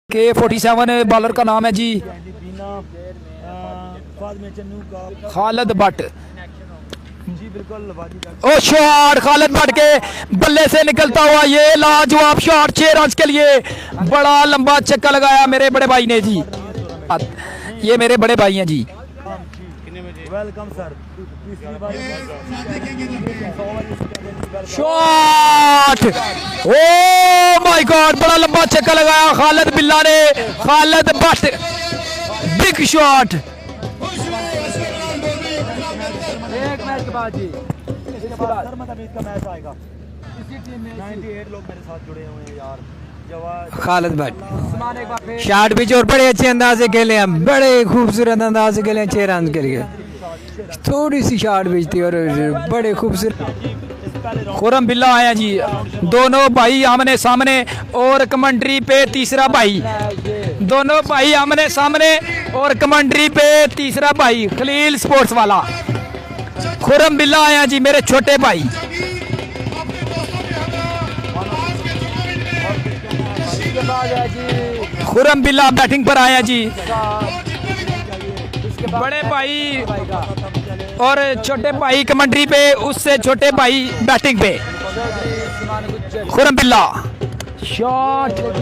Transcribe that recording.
K47 bowler का नाम है जी खालिद भट्ट। ओ शॉट खालिद भट्ट के बल्ले से निकलता हुआ ये लाजवाब शॉट 6 रन के लिए। बड़ा लंबा चक्का लगाया मेरे बड़े भाई ने जी। ये मेरे बड़े भाई हैं जी। Welcome sir. Shot oh my god बड़ा लंबा चक्का लगाया खालिद बिल्ला ने। Khalid Bhatt big shot. एक मैच के बाद जी सर मतलब इसका मैच आएगा। इसी टीम में 98 लोग मेरे साथ जुड़े हुए हैं यार। खालिद भट्ट शॉट भी और बड़े अच्छे अंदाज से खेले हैं, बड़े खूबसूरत अंदाज से खेले हैं 6 रन के लिए। थोड़ी सी शॉट भी थी और बड़े खूबसूरत। खुरम बिल्ला आया जी। दोनों भाई आमने सामने और कमेंट्री पे तीसरा भाई। दोनों भाई आमने सामने और कमेंट्री पे तीसरा भाई खलील स्पोर्ट्स वाला। खुरम बिल्ला आया जी मेरे छोटे भाई। खुरम बिल्ला बैटिंग पर आया जी। बड़े भाई और छोटे भाई कमेंट्री पे, उससे छोटे भाई बैटिंग पे। खुरम बिल्ला शॉट।